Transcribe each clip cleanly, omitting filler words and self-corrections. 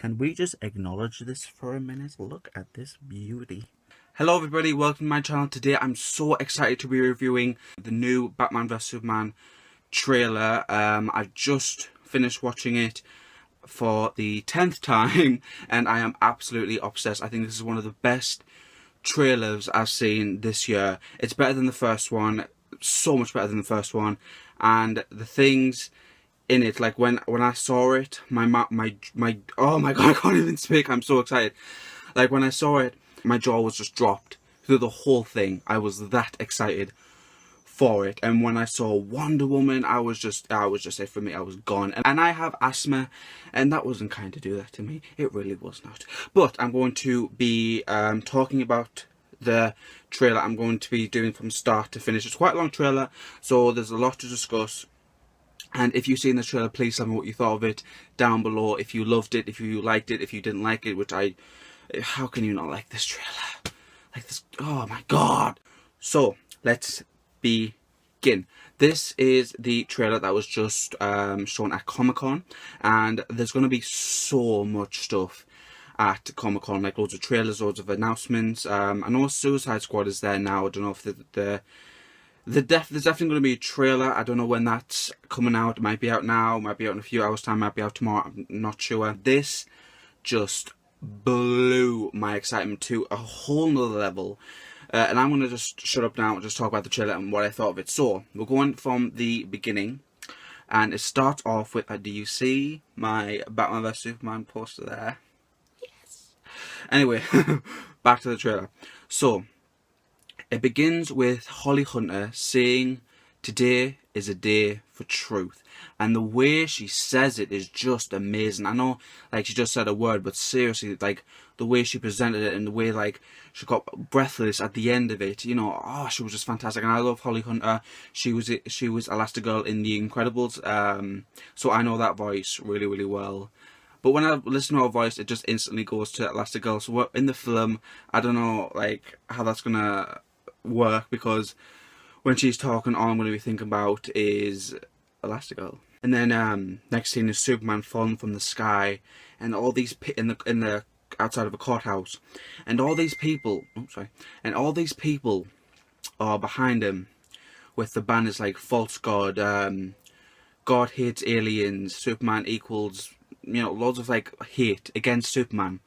Can we just acknowledge this for a minute? Look at this beauty. Hello everybody, welcome to my channel. Today I'm so excited to be reviewing the new Batman vs Superman trailer. I've just finished watching it for the 10th time and I am absolutely obsessed. I think this is one of the best trailers I've seen this year. It's better than the first one, so much better than the first one, and the things in it, like when I saw it, my oh my god, I can't even speak, I'm so excited. Like when I saw it, my jaw was just dropped through the whole thing. I was that excited for it. And when I saw Wonder Woman, I was just it for me. I was gone. And I have asthma, and that wasn't kind to do that to me. It really was not. But I'm going to be talking about the trailer. I'm going to be doing from start to finish. It's quite a long trailer, so there's a lot to discuss. And if you've seen the trailer, please tell me what you thought of it down below. If you loved it, if you liked it, if you didn't like it, which how can you not like this trailer? Like this, oh my god. So, let's begin. This is the trailer that was just shown at Comic-Con, and there's going to be so much stuff at Comic-Con, like loads of trailers, loads of announcements. I know Suicide Squad is there now. I don't know if there's definitely going to be a trailer. I don't know when that's coming out. It might be out now, might be out in a few hours time, might be out tomorrow, I'm not sure. This just blew my excitement to a whole nother level. And I'm going to just shut up now and just talk about the trailer and what I thought of it. So, we're going from the beginning. And it starts off with, do you see my Batman vs Superman poster there? Yes! Anyway, back to the trailer. So, it begins with Holly Hunter saying, "Today is a day for truth." And the way she says it is just amazing. I know, like, she just said a word, but seriously, like, the way she presented it and the way, like, she got breathless at the end of it, you know, oh, she was just fantastic. And I love Holly Hunter. She was Elastigirl in The Incredibles, so I know that voice really, really well. But when I listen to her voice, it just instantly goes to Elastigirl. So in the film, I don't know, like, how that's gonna work, because when she's talking, all I'm going to be thinking about is Elastigirl. And then next scene is Superman falling from the sky, and all these in the outside of a courthouse, and all these people, are behind him with the banners like "False God," "God hates aliens," "Superman equals," you know, loads of like hate against Superman.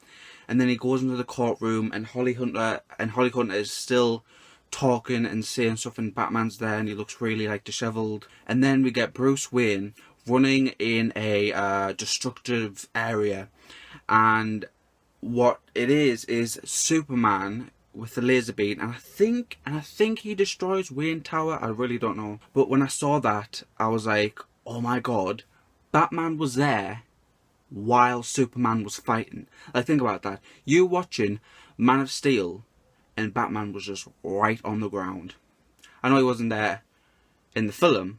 And then he goes into the courtroom, and Holly Hunter is still talking and saying stuff, and Batman's there, and he looks really like disheveled. And then we get Bruce Wayne running in a destructive area, and what it is Superman with the laser beam, and I think he destroys Wayne Tower. I really don't know, but when I saw that, I was like, oh my god, Batman was there while Superman was fighting. Like, think about that. You watching Man of Steel, and Batman was just right on the ground. I know he wasn't there in the film,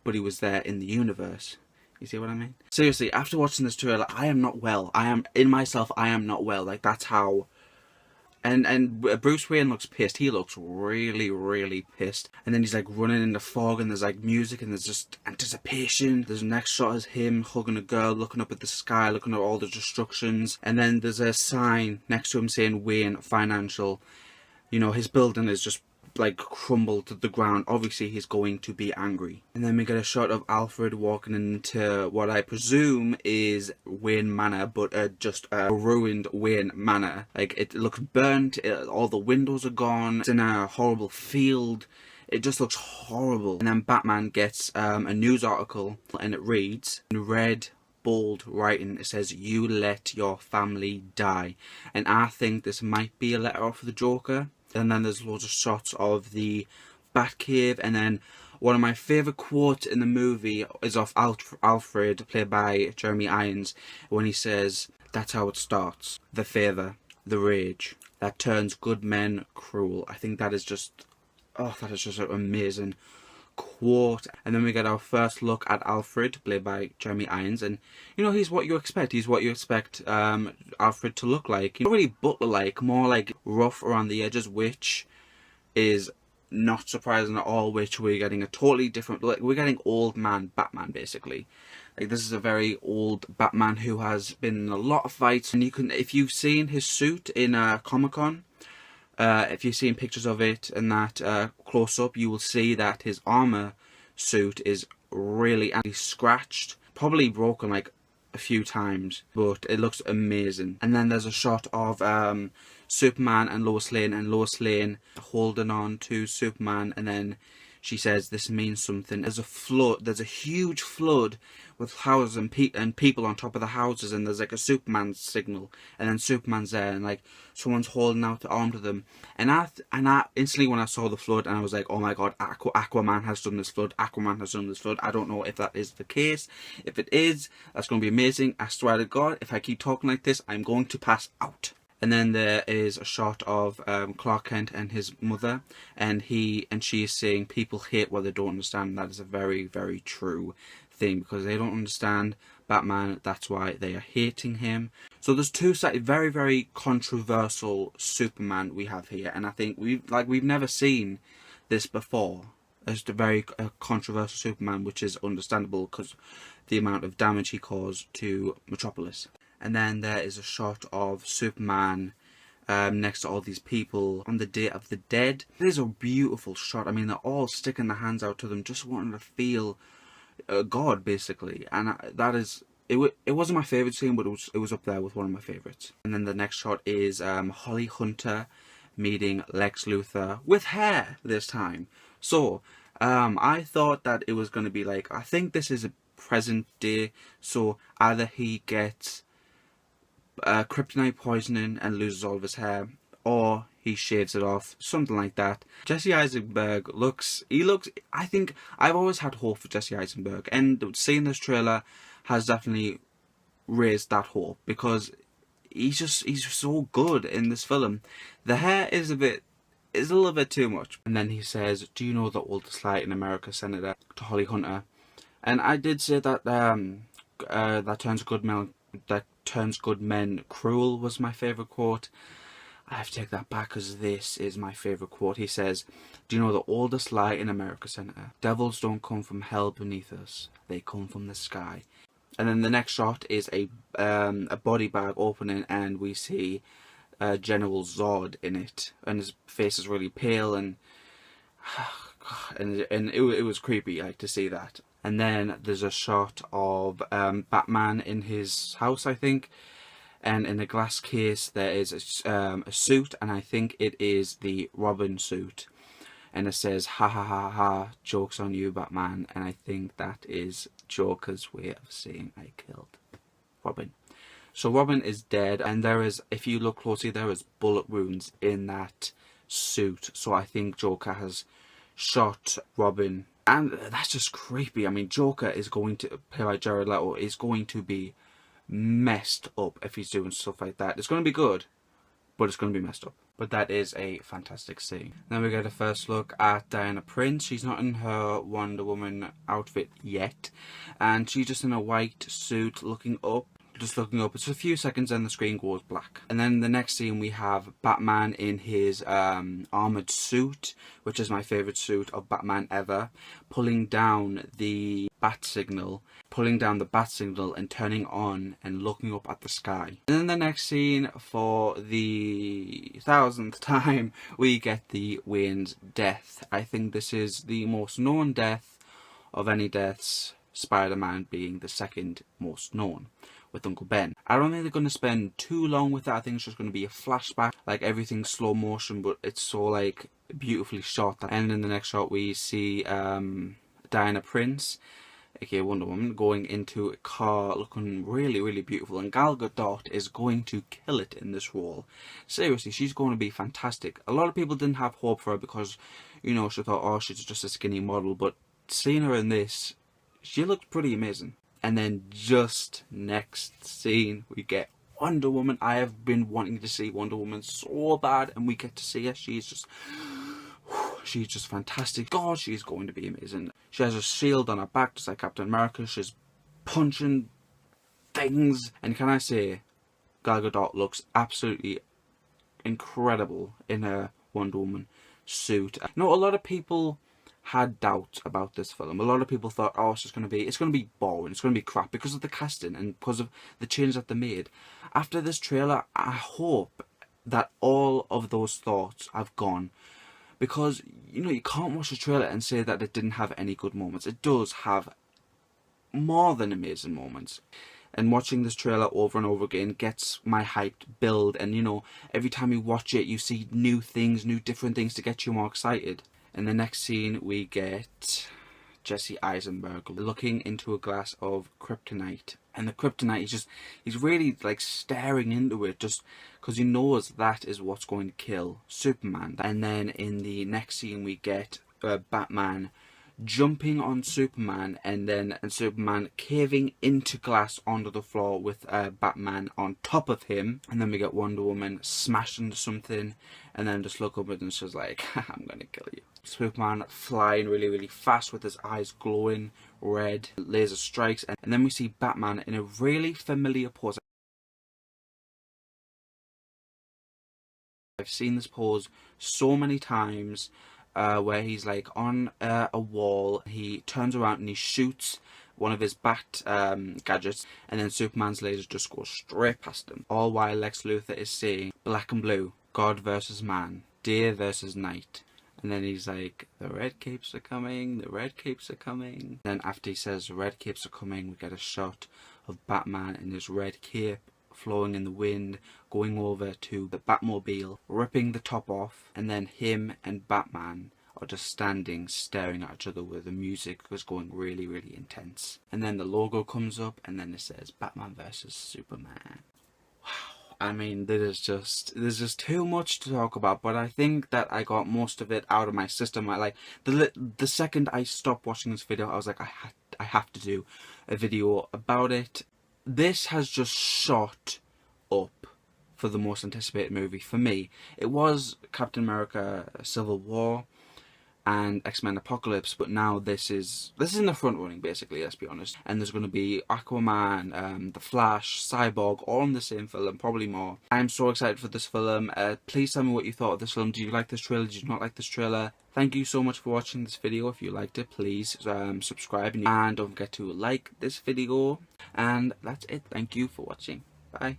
but he was there in the universe. You see what I mean? Seriously, after watching this trailer, I am not well. I am not well. Like, that's how. And Bruce Wayne looks pissed. He looks really, really pissed. And then he's like running in the fog, and there's like music, and there's just anticipation. There's the next shot is him hugging a girl, looking up at the sky, looking at all the destructions. And then there's a sign next to him saying Wayne Financial. You know, his building is just like crumbled to the ground. Obviously he's going to be angry. And then we get a shot of Alfred walking into what I presume is Wayne Manor, but just a ruined Wayne Manor. Like, it looks burnt, all the windows are gone, it's in a horrible field. It just looks horrible. And then Batman gets a news article, and it reads, in red bold writing, it says, "You let your family die." And I think this might be a letter off the Joker. And then there's loads of shots of the Batcave, and then one of my favourite quotes in the movie is of Alfred, played by Jeremy Irons, when he says, "That's how it starts. The fever, the rage, that turns good men cruel." I think that is just, oh, that is just an amazing quote. And then we get our first look at Alfred, played by Jeremy Irons, and you know, he's what you expect. He's what you expect Alfred to look like. Not really butler-like, more like rough around the edges, which is not surprising at all. Which we're getting a totally different, like, we're getting old man Batman basically. Like, this is a very old Batman who has been in a lot of fights, and you can, if you've seen his suit in Comic-Con, if you've seen pictures of it and that close up, you will see that his armor suit is really scratched, probably broken like a few times, but it looks amazing. And then there's a shot of Superman and Lois Lane holding on to Superman, and then she says this means something. There's a flood, there's a huge flood with houses and people on top of the houses, and there's like a Superman signal, and then Superman's there, and like someone's holding out the arm to them. And I instantly, when I saw the flood, and I was like, oh my god, Aquaman has done this flood, Aquaman has done this flood. I don't know if that is the case. If it is, that's going to be amazing. I swear to God, if I keep talking like this, I'm going to pass out. And then there is a shot of Clark Kent and his mother, and she is saying people hate what they don't understand. And that is a very, very true thing, because they don't understand Batman. That's why they are hating him. So there's two very, very controversial Superman we have here, and I think we've never seen this before. It's a very controversial Superman, which is understandable because the amount of damage he caused to Metropolis. And then there is a shot of Superman next to all these people on the Day of the Dead. It is a beautiful shot. I mean, they're all sticking their hands out to them, just wanting to feel God, basically. And it wasn't my favourite scene, but it was up there with one of my favourites. And then the next shot is Holly Hunter meeting Lex Luthor with hair this time. So I thought that it was going to be like, I think this is a present day, so either he gets kryptonite poisoning and loses all of his hair, or he shaves it off, something like that. Jesse Eisenberg I think I've always had hope for Jesse Eisenberg, and seeing this trailer has definitely raised that hope, because he's so good in this film. The hair is a little bit too much. And then he says, do you know the oldest lie in America, Senator, to Holly Hunter? And I did say that that turns good men cruel was my favourite quote. I have to take that back, because this is my favourite quote. He says, do you know the oldest lie in America, Senator? Devils don't come from hell beneath us, they come from the sky. And then the next shot is a body bag opening, and we see General Zod in it, and his face is really pale, and it was creepy, like, to see that. And then there's a shot of Batman in his house, I think, and in a glass case there is a suit, and I think it is the Robin suit, and it says ha ha ha ha, joke's on you, Batman. And I think that is Joker's way of saying I killed Robin. So Robin is dead, and there is, if you look closely, there is bullet wounds in that suit. So I think Joker has shot Robin, and that's just creepy. I mean, Joker is going to, play by Jared Leto, is going to be messed up if he's doing stuff like that. It's going to be good, but it's going to be messed up. But that is a fantastic scene. Then we get a first look at Diana Prince. She's not in her Wonder Woman outfit yet, and she's just in a white suit looking up. It's a few seconds and the screen goes black. And then the next scene we have Batman in his armoured suit, which is my favourite suit of Batman ever, pulling down the bat signal and turning on and looking up at the sky. And then the next scene, for the 1000th time, we get the Wayne's death. I think this is the most known death of any deaths, Spider-Man being the second most known, with Uncle Ben. I don't think they're going to spend too long with that. I think it's just going to be a flashback, like everything's slow motion, but it's so like beautifully shot. And in the next shot we see Diana Prince, aka Wonder Woman, going into a car looking really, really beautiful, and Gal Gadot is going to kill it in this role. Seriously, she's going to be fantastic. A lot of people didn't have hope for her because, you know, she thought, oh, she's just a skinny model, but seeing her in this, she looked pretty amazing. And then just next scene we get Wonder Woman. I have been wanting to see Wonder Woman so bad, and we get to see her. She's just fantastic. God, she's going to be amazing. She has a shield on her back just like Captain America. She's punching things, and can I say, Gal Gadot looks absolutely incredible in her Wonder Woman suit. I know a lot of people had doubts about this film. A lot of people thought, oh, it's going to be boring, it's going to be crap because of the casting and because of the change that they made. After this trailer, I hope that all of those thoughts have gone, because you know, you can't watch a trailer and say that it didn't have any good moments. It does have more than amazing moments. And watching this trailer over and over again gets my hype build, and you know, every time you watch it you see new things, new different things to get you more excited. In the next scene we get Jesse Eisenberg looking into a glass of kryptonite, and the kryptonite, he's really like staring into it just because he knows that is what's going to kill Superman. And then in the next scene we get Batman jumping on Superman, and Superman caving into glass onto the floor with Batman on top of him, and then we get Wonder Woman smashed into something and then just look up and she's like, I'm gonna kill you. Superman flying really, really fast with his eyes glowing red, laser strikes, and then we see Batman in a really familiar pose. I've seen this pose so many times, where he's like on a wall, he turns around and he shoots one of his bat gadgets, and then Superman's laser just goes straight past him. All while Lex Luthor is saying, black and blue, God versus man, day versus night. And then he's like, the red capes are coming, the red capes are coming. Then after he says the red capes are coming, we get a shot of Batman in his red cape, flowing in the wind, going over to the Batmobile, ripping the top off, and then him and Batman are just standing staring at each other where the music was going really, really intense. And then the logo comes up and then it says Batman versus Superman. Wow, I mean, there's just too much to talk about, but I think that I got most of it out of my system. The second I stopped watching this video, I was like, I have to do a video about it. This has just shot up for the most anticipated movie for me. It was Captain America Civil War and X-Men Apocalypse, but now this is in the front running, basically, let's be honest. And there's going to be Aquaman, The Flash, Cyborg, all in the same film, probably more. I'm so excited for this film. Please tell me what you thought of this film. Did you like this trailer? Did you not like this trailer? Thank you so much for watching this video. If you liked it, please subscribe, and don't forget to like this video. And that's it. Thank you for watching. Bye.